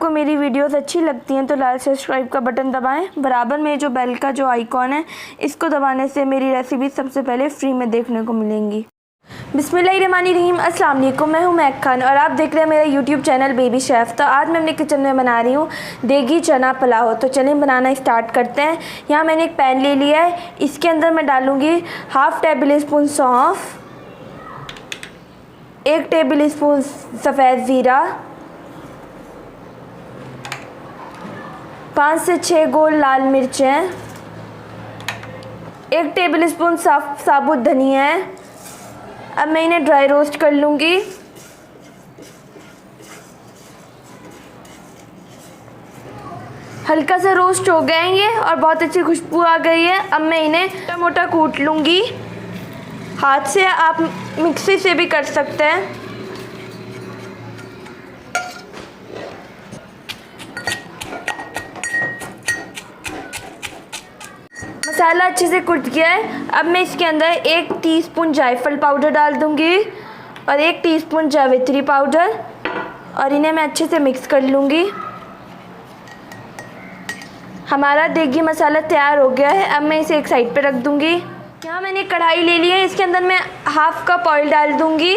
आपको मेरी वीडियोस अच्छी लगती हैं तो लाल सब्सक्राइब का बटन दबाएं। बराबर में जो बेल का जो आइकॉन है इसको दबाने से मेरी रेसिपी सबसे पहले फ्री में देखने को मिलेंगी। बिस्मिल्लाहिर्रहमानिर्रहीम, अस्सलाम वालेकुम। मैं हूं महक खान और आप देख रहे हैं मेरा यूट्यूब चैनल बेबी शेफ़। तो आज मैं अपने किचन में बना रही हूं देगी चना पुलाव। तो चलिए बनाना स्टार्ट करते हैं। यहाँ मैंने एक पैन ले लिया है, इसके अंदर मैं डालूँगी हाफ़ टेबल स्पून सौंफ, 1 टेबल स्पून सफ़ेद ज़ीरा, 5 से 6 गोल लाल मिर्चें, 1 टेबल स्पून साबुत धनिया है। अब मैं इन्हें ड्राई रोस्ट कर लूँगी। हल्का सा रोस्ट हो गए हैं ये और बहुत अच्छी खुशबू आ गई है। अब मैं इन्हें मोटा मोटा कूट लूँगी। हाथ से आप मिक्सी से भी कर सकते हैं। मसाला अच्छे से कुट गया है। अब मैं इसके अंदर 1 टीस्पून जायफल पाउडर डाल दूंगी और 1 टीस्पून जावित्री पाउडर और इन्हें मैं अच्छे से मिक्स कर लूँगी। हमारा देगी मसाला तैयार हो गया है। अब मैं इसे एक साइड पे रख दूँगी। यहाँ मैंने कढ़ाई ले ली है, इसके अंदर मैं हाफ़ कप ऑयल डाल दूँगी।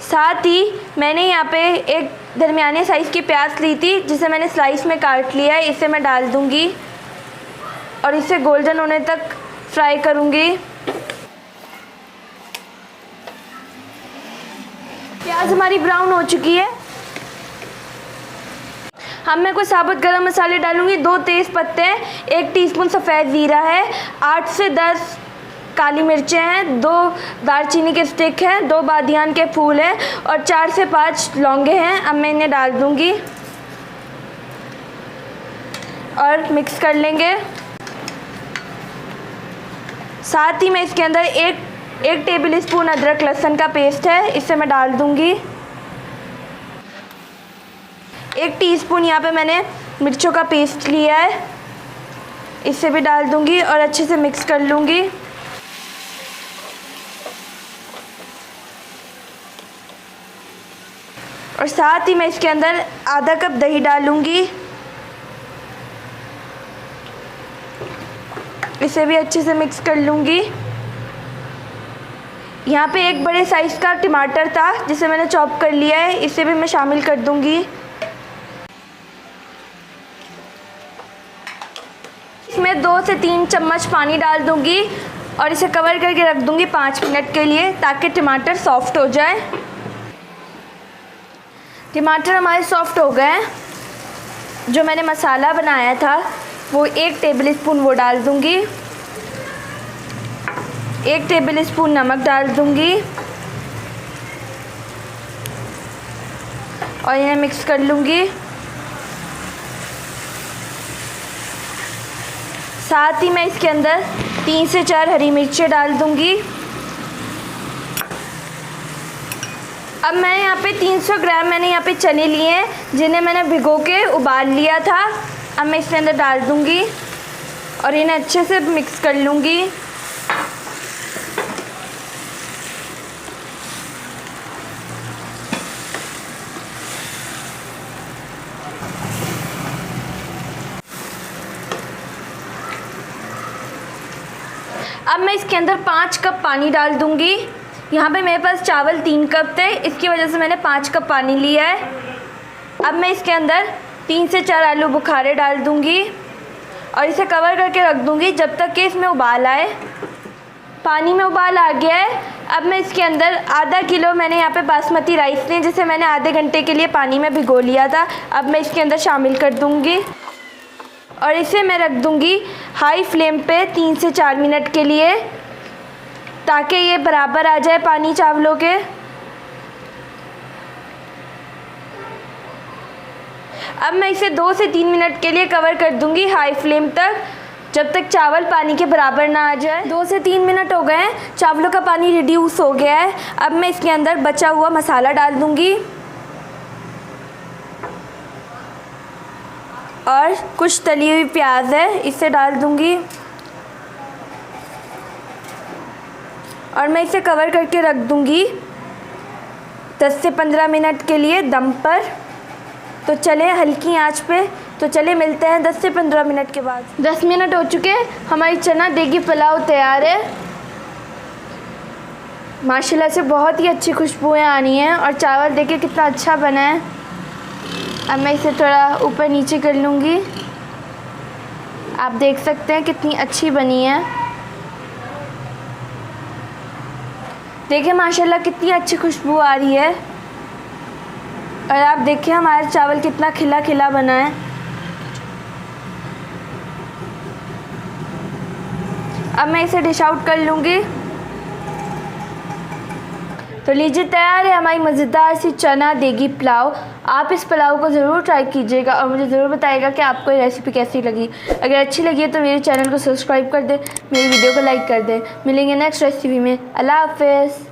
साथ ही मैंने यहाँ पे एक दरमियाने साइज़ की प्याज ली थी जिसे मैंने स्लाइस में काट लिया है, इसे मैं डाल दूँगी और इसे गोल्डन होने तक फ्राई करूँगी। प्याज हमारी ब्राउन हो चुकी है। अब मैं कुछ साबुत गरम मसाले डालूँगी। 2 तेज़ पत्ते हैं, 1 टीस्पून सफ़ेद ज़ीरा है, 8 से 10 काली मिर्चें हैं, 2 दालचीनी के स्टिक हैं, 2 बादियान के फूल हैं और 4 से 5 लौंगे हैं। अब मैं इन्हें डाल दूँगी और मिक्स कर लेंगे। साथ ही मैं इसके अंदर एक टेबल स्पून अदरक लहसुन का पेस्ट है, इसे मैं डाल दूँगी। 1 टीस्पून यहाँ पे मैंने मिर्चों का पेस्ट लिया है, इसे भी डाल दूँगी और अच्छे से मिक्स कर लूँगी। और साथ ही मैं इसके अंदर आधा कप दही डालूँगी, इसे भी अच्छे से मिक्स कर लूँगी। यहाँ पे एक बड़े साइज़ का टमाटर था जिसे मैंने चॉप कर लिया है, इसे भी मैं शामिल कर दूँगी। इसमें 2 से 3 चम्मच पानी डाल दूँगी और इसे कवर करके रख दूँगी 5 मिनट के लिए ताकि टमाटर सॉफ्ट हो जाए। टमाटर हमारे सॉफ्ट हो गए हैं। जो मैंने मसाला बनाया था वो 1 टेबल स्पून वो डाल दूँगी, 1 टेबल स्पून नमक डाल दूँगी और इन्हें मिक्स कर लूँगी। साथ ही मैं इसके अंदर 3 से 4 हरी मिर्चें डाल दूँगी। अब मैं यहाँ पे 300 ग्राम मैंने यहाँ पे चने लिए हैं जिन्हें मैंने भिगो के उबाल लिया था। अब मैं इसके अंदर डाल दूँगी और इन्हें अच्छे से मिक्स कर लूँगी। अब मैं इसके अंदर 5 कप पानी डाल दूँगी। यहाँ पे मेरे पास चावल 3 कप थे, इसकी वजह से मैंने 5 कप पानी लिया है। अब मैं इसके अंदर 3 से 4 आलू बुखारे डाल दूँगी और इसे कवर करके रख दूँगी जब तक कि इसमें उबाल आए। पानी में उबाल आ गया है। अब मैं इसके अंदर आधा किलो मैंने यहाँ पे बासमती राइस ली जिसे मैंने आधे घंटे के लिए पानी में भिगो लिया था। अब मैं इसके अंदर शामिल कर दूँगी और इसे मैं रख दूँगी हाई फ्लेम पे 3 से 4 मिनट के लिए ताकि ये बराबर आ जाए पानी चावलों के। अब मैं इसे 2 से 3 मिनट के लिए कवर कर दूंगी हाई फ्लेम तक जब तक चावल पानी के बराबर ना आ जाए। 2 से 3 मिनट हो गए हैं, चावलों का पानी रिड्यूस हो गया है। अब मैं इसके अंदर बचा हुआ मसाला डाल दूंगी और कुछ तली हुई प्याज है इसे डाल दूंगी और मैं इसे कवर करके रख दूंगी 10 से 15 मिनट के लिए दम पर। तो चले हल्की आंच पे, तो चले मिलते हैं 10 से 15 मिनट के बाद। 10 मिनट हो चुके, हमारी चना देगी पुलाव तैयार है। माशाल्लाह से बहुत ही अच्छी खुशबुएं आ रही हैं और चावल देखिए कितना अच्छा बना है। अब मैं इसे थोड़ा ऊपर नीचे कर लूँगी। आप देख सकते हैं कितनी अच्छी बनी है। देखिए माशाल्लाह कितनी अच्छी खुशबू आ रही है। और आप देखिए हमारा चावल कितना खिला खिला बना है। अब मैं इसे डिश आउट कर लूँगी। तो लीजिए तैयार है हमारी मज़ेदार सी चना देगी पुलाव। आप इस पुलाव को ज़रूर ट्राई कीजिएगा और मुझे ज़रूर बताइएगा कि आपको ये रेसिपी कैसी लगी। अगर अच्छी लगी है तो मेरे चैनल को सब्सक्राइब कर दें, मेरी वीडियो को लाइक कर दें। मिलेंगे नेक्स्ट रेसिपी में। अल्लाह हाफ़िज़।